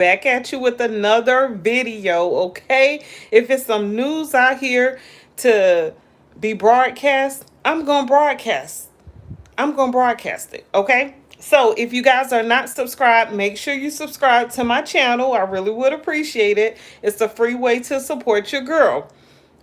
back at you with another video, okay? If it's some news out here to be broadcast, I'm going to broadcast. I'm going to broadcast it, okay? So if you guys are not subscribed, make sure you subscribe to my channel. I really would appreciate it. It's a free way to support your girl.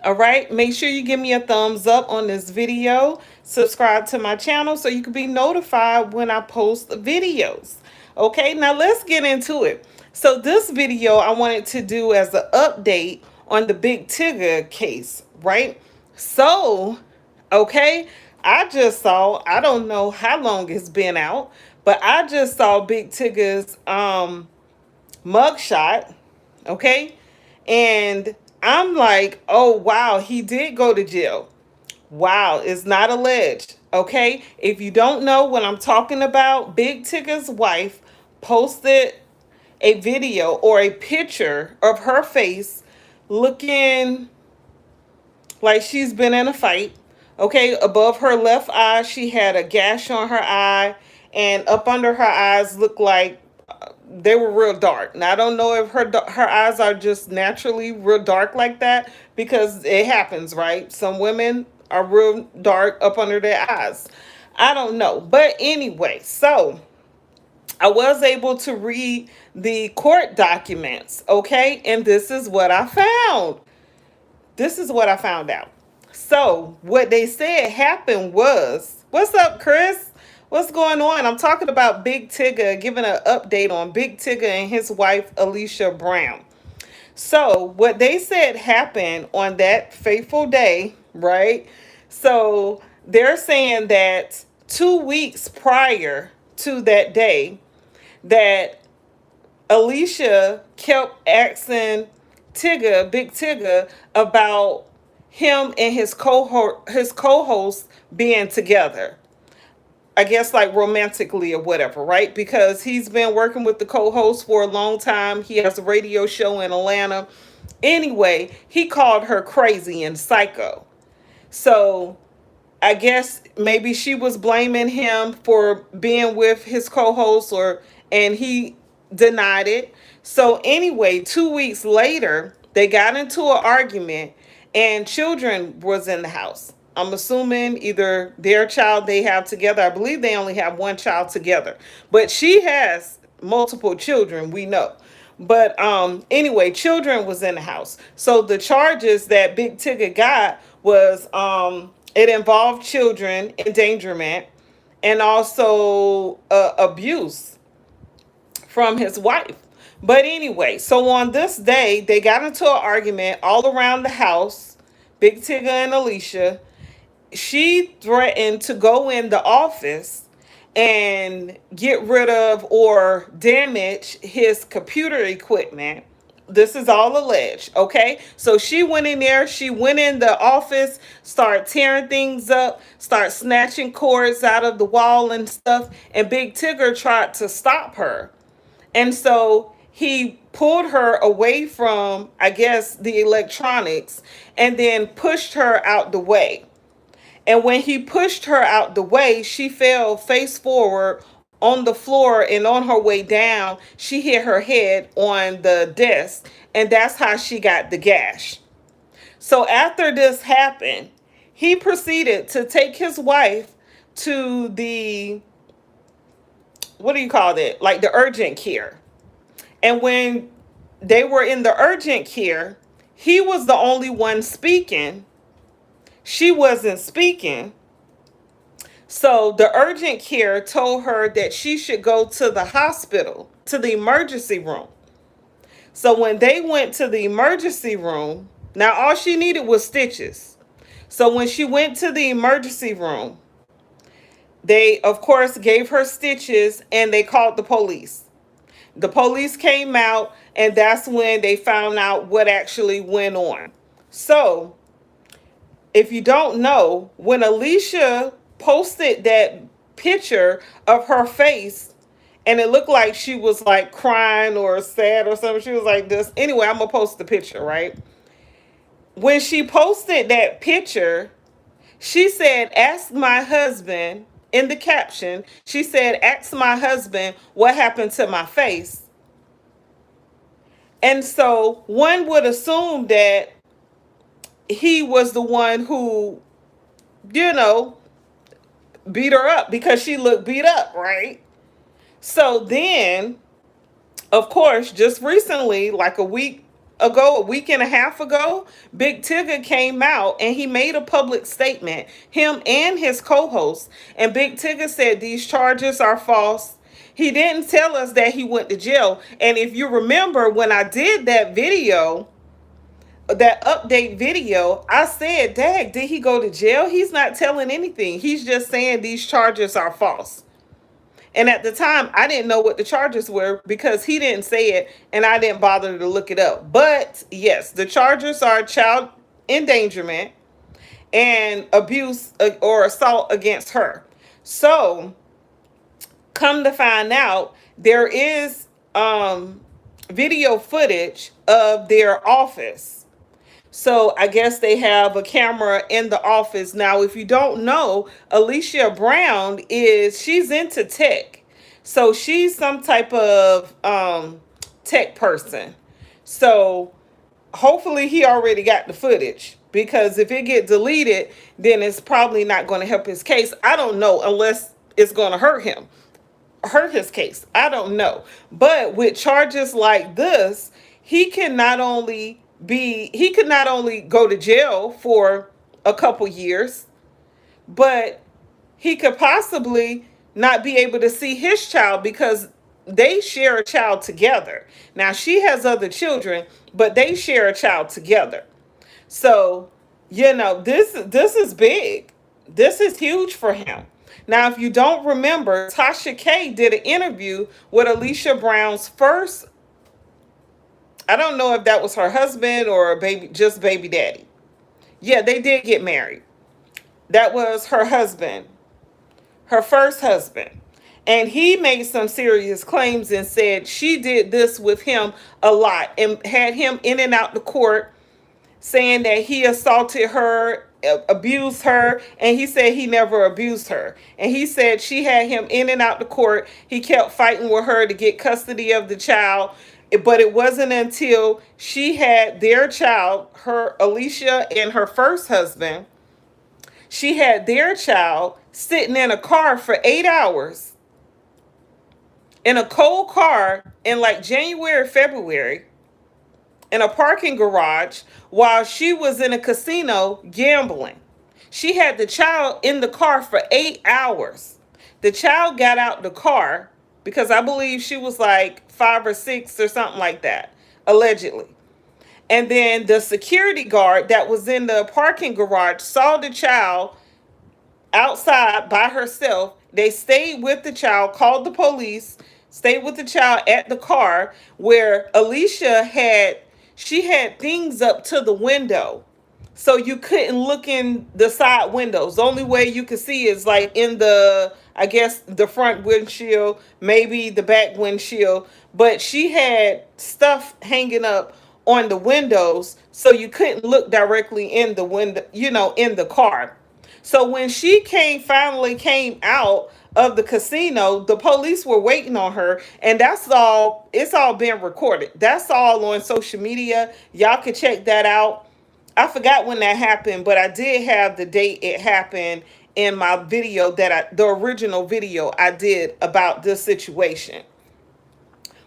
All right, make sure you give me a thumbs up on this video. Subscribe to my channel so you can be notified when I post videos. Okay, now let's get into it. So this video I wanted to do as an update on the Big Tigger case, right? So, okay, I just saw, I don't know how long it's been out, but I just saw Big Tigger's mugshot, okay? And I'm like, oh, wow, he did go to jail. Wow, it's not alleged, okay? If you don't know what I'm talking about, Big Tigger's wife posted a video or a picture of her face looking like she's been in a fight. Okay, above her left eye, she had a gash on her eye, and up under her eyes looked like they were real dark. Now I don't know if her eyes are just naturally real dark like that, because it happens, right? Some women are real dark up under their eyes. I don't know, but anyway, so I was able to read the court documents, okay, and this is what I found. This is what I found out. So, what they said happened was, what's up, Chris? What's going on? I'm talking about Big Tigger, giving an update on Big Tigger and his wife, Alicia Brown. So, what they said happened on that fateful day, right? So, they're saying that 2 weeks prior to that day, that Alicia kept asking Big Tigger, about him and his co-host being together. I guess like romantically or whatever, right? Because he's been working with the co-host for a long time. He has a radio show in Atlanta. Anyway, he called her crazy and psycho. So I guess maybe she was blaming him for being with his co-host, or and he denied it. So anyway, 2 weeks later, they got into an argument and children was in the house. I'm assuming either their child they have together. I believe they only have one child together. But she has multiple children, we know. But anyway, children was in the house. So the charges that Big Tigger got was it involved children endangerment and also abuse from his wife. But anyway, so on this day, they got into an argument all around the house, Big Tigger and Alicia. She threatened to go in the office and get rid of or damage his computer equipment. This is all alleged, okay? So she went in there, she went in the office, started tearing things up, start snatching cords out of the wall and stuff, and Big Tigger tried to stop her. And so he pulled her away from, I guess, the electronics, and then pushed her out the way. And when he pushed her out the way, she fell face forward on the floor, and on her way down, she hit her head on the desk, and that's how she got the gash. So after this happened, he proceeded to take his wife to the, what do you call it? Like the urgent care. And when they were in the urgent care, he was the only one speaking. She wasn't speaking. So the urgent care told her that she should go to the hospital, to the emergency room. So when they went to the emergency room, now all she needed was stitches. So when she went to the emergency room, they, of course, gave her stitches and they called the police. The police came out, and that's when they found out what actually went on. So, if you don't know, when Alicia posted that picture of her face, and it looked like she was like crying or sad or something, she was like this. Anyway, I'm going to post the picture, right? When she posted that picture, she said, ask my husband, in the caption, she said, ask my husband what happened to my face. And so one would assume that he was the one who, you know, beat her up because she looked beat up, right? So then, of course, just recently, like a week ago, a week and a half ago, Big Tigger came out and he made a public statement, him and his co-host. And Big Tigger said these charges are false. He didn't tell us that he went to jail. And if you remember when I did that video, that update video, I said, Dag, did he go to jail? He's not telling anything. He's just saying these charges are false. And at the time, I didn't know what the charges were because he didn't say it and I didn't bother to look it up. But yes, the charges are child endangerment and abuse or assault against her. So, come to find out, there is video footage of their office. So I guess they have a camera in the office. Now, if you don't know, Alicia Brown she's into tech. So she's some type of tech person. So hopefully he already got the footage, because if it get deleted, then it's probably not going to help his case. I don't know, unless it's going to hurt his case. I don't know. But with charges like this, he could not only go to jail for a couple years, but he could possibly not be able to see his child because they share a child together. Now she has other children, but they share a child together. So, this is big. This is huge for him. Now, if you don't remember, Tasha K did an interview with Alicia Brown's first, I don't know if that was her husband or just baby daddy. Yeah, they did get married. That was her husband, her first husband. And he made some serious claims and said she did this with him a lot and had him in and out the court, saying that he assaulted her, abused her, and he said he never abused her. And he said she had him in and out the court. He kept fighting with her to get custody of the child. But it wasn't until she had their child, her Alicia and her first husband, she had their child sitting in a car for 8 hours, in a cold car in like January, February, in a parking garage while she was in a casino gambling. She had the child in the car for 8 hours. The child got out the car because I believe she was like 5 or 6 or something like that, allegedly. And then the security guard that was in the parking garage saw the child outside by herself. They stayed with the child, called the police, stayed with the child at the car where Alicia she had things up to the window. So you couldn't look in the side windows. The only way you could see is like in I guess, the front windshield, maybe the back windshield. But she had stuff hanging up on the windows so you couldn't look directly in the window, in the car. So when she finally came out of the casino, the police were waiting on her, and it's all been recorded. That's all on social media. Y'all can check that out. I forgot when that happened, but I did have the date it happened in my video, the original video I did about this situation.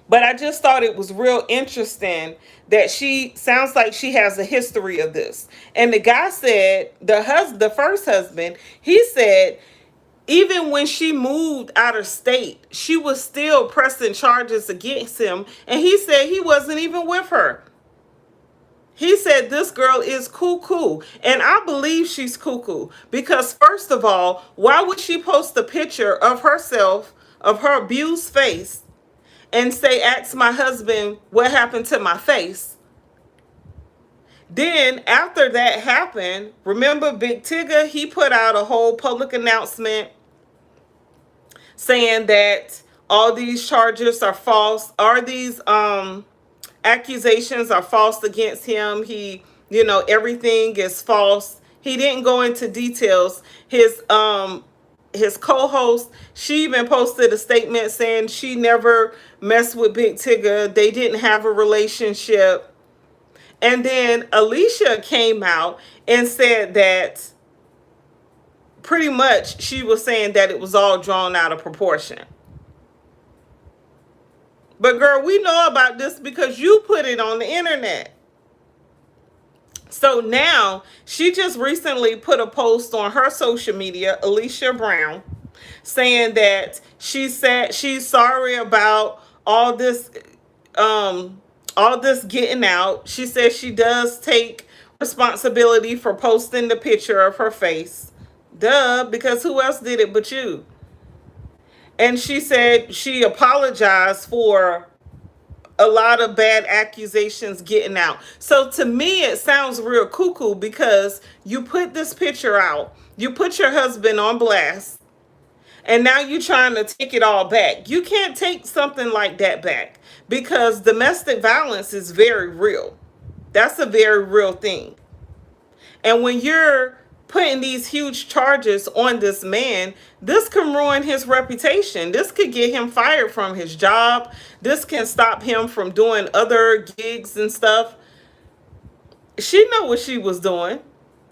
But I just thought it was real interesting that she sounds like she has a history of this. And the guy said, the first husband, he said, even when she moved out of state, she was still pressing charges against him. And he said he wasn't even with her. He said this girl is cuckoo. And I believe she's cuckoo. Because first of all, why would she post a picture of herself, of her abused face, and say, ask my husband what happened to my face? Then after that happened, remember Big Tigger, he put out a whole public announcement saying that all these charges are false, or these accusations are false against him. Everything is false. He didn't go into details. His his co-host, she even posted a statement saying she never messed with Big Tigger. They didn't have a relationship. And then Alicia came out and said that pretty much she was saying that it was all drawn out of proportion. But girl, we know about this because you put it on the internet. So now she just recently put a post on her social media, Alicia Brown, saying that she said she's sorry about all this getting out. She says she does take responsibility for posting the picture of her face. Duh, because who else did it but you? And she said she apologized for a lot of bad accusations getting out. So to me, it sounds real cuckoo because you put this picture out, you put your husband on blast, and now you're trying to take it all back. You can't take something like that back because domestic violence is very real. That's a very real thing. And when you're putting these huge charges on this man, this can ruin his reputation. This could get him fired from his job. This can stop him from doing other gigs and stuff. She know what she was doing.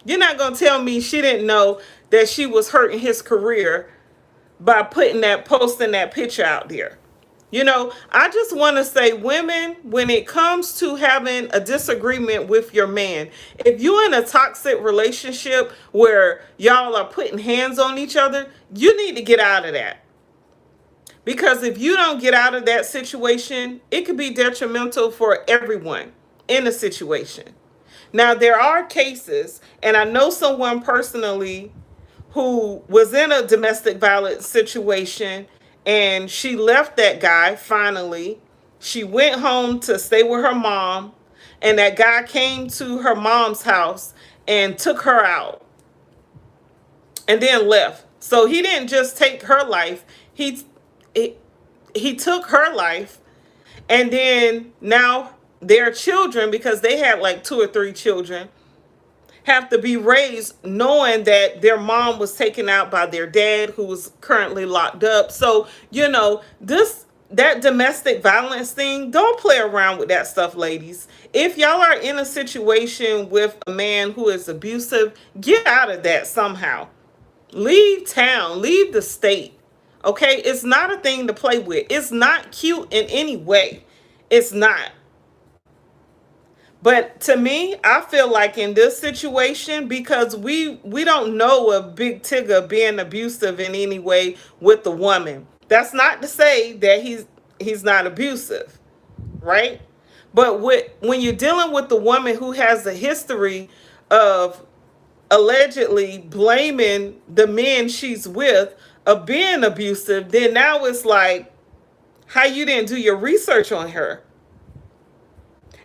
You're not going to tell me she didn't know that she was hurting his career by posting that picture out there. You know, I just want to say, women, when it comes to having a disagreement with your man, if you're in a toxic relationship where y'all are putting hands on each other, you need to get out of that. Because if you don't get out of that situation, it could be detrimental for everyone in a situation. Now, there are cases, and I know someone personally who was in a domestic violence situation, and she left that guy finally. She went home to stay with her mom, and that guy came to her mom's house and took her out and then left. So he didn't just take her life, he took her life, and then now their children, because they had like 2 or 3 children, have to be raised knowing that their mom was taken out by their dad, who was currently locked up. So, you know, that domestic violence thing, don't play around with that stuff, ladies. If y'all are in a situation with a man who is abusive, get out of that somehow. Leave town, leave the state. Okay? It's not a thing to play with. It's not cute in any way. It's not. But to me, I feel like in this situation, because we don't know of Big Tigger being abusive in any way with the woman. That's not to say that he's not abusive, right? But when you're dealing with the woman who has a history of allegedly blaming the men she's with of being abusive, then now it's like, how you didn't do your research on her?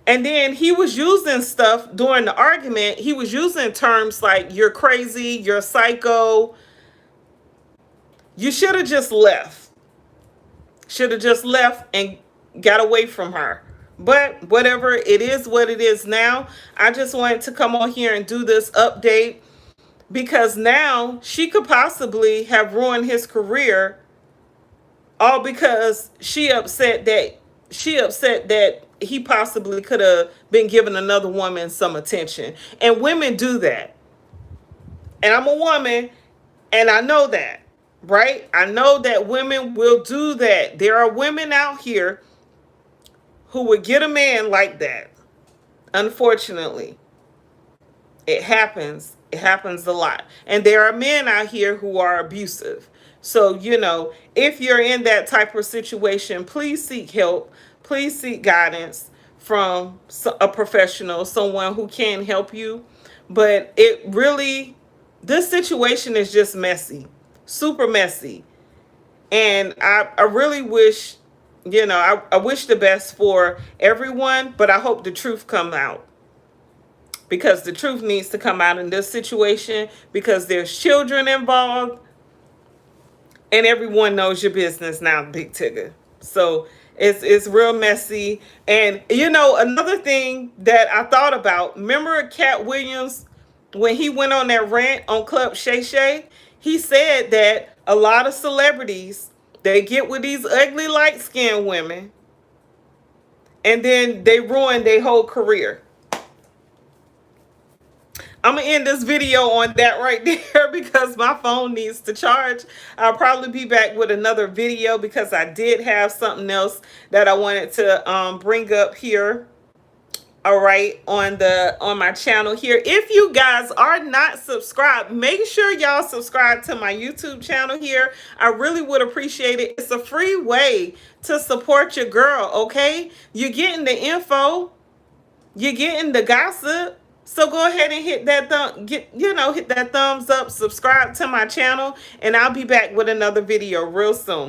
And then he was using stuff during the argument. He was using terms like, you're crazy, you're psycho. You should have just left. Should have just left and got away from her. But whatever, it is what it is now. I just wanted to come on here and do this update because now she could possibly have ruined his career, all because she upset that he possibly could have been giving another woman some attention. And women do that. And I'm a woman, and I know that, right? I know that women will do that. There are women out here who would get a man like that. Unfortunately, it happens. It happens a lot. And there are men out here who are abusive. So, you know, if you're in that type of situation, please seek help. Please seek guidance from a professional, someone who can help you. But this situation is just messy, super messy. And I really wish, I wish the best for everyone, but I hope the truth come out. Because the truth needs to come out in this situation because there's children involved and everyone knows your business now, Big Tigger. So it's real messy. And, another thing that I thought about, remember Cat Williams, when he went on that rant on Club Shay Shay, he said that A lot of celebrities, they get with these ugly light-skinned women, and then they ruin their whole career. I'm gonna end this video on that right there because my phone needs to charge. I'll probably be back with another video because I did have something else that I wanted to bring up here. All right, on my channel here. If you guys are not subscribed, make sure y'all subscribe to my YouTube channel here. I really would appreciate it. It's a free way to support your girl, okay? You're getting the info, you're getting the gossip. So go ahead and hit that hit that thumbs up, subscribe to my channel, and I'll be back with another video real soon.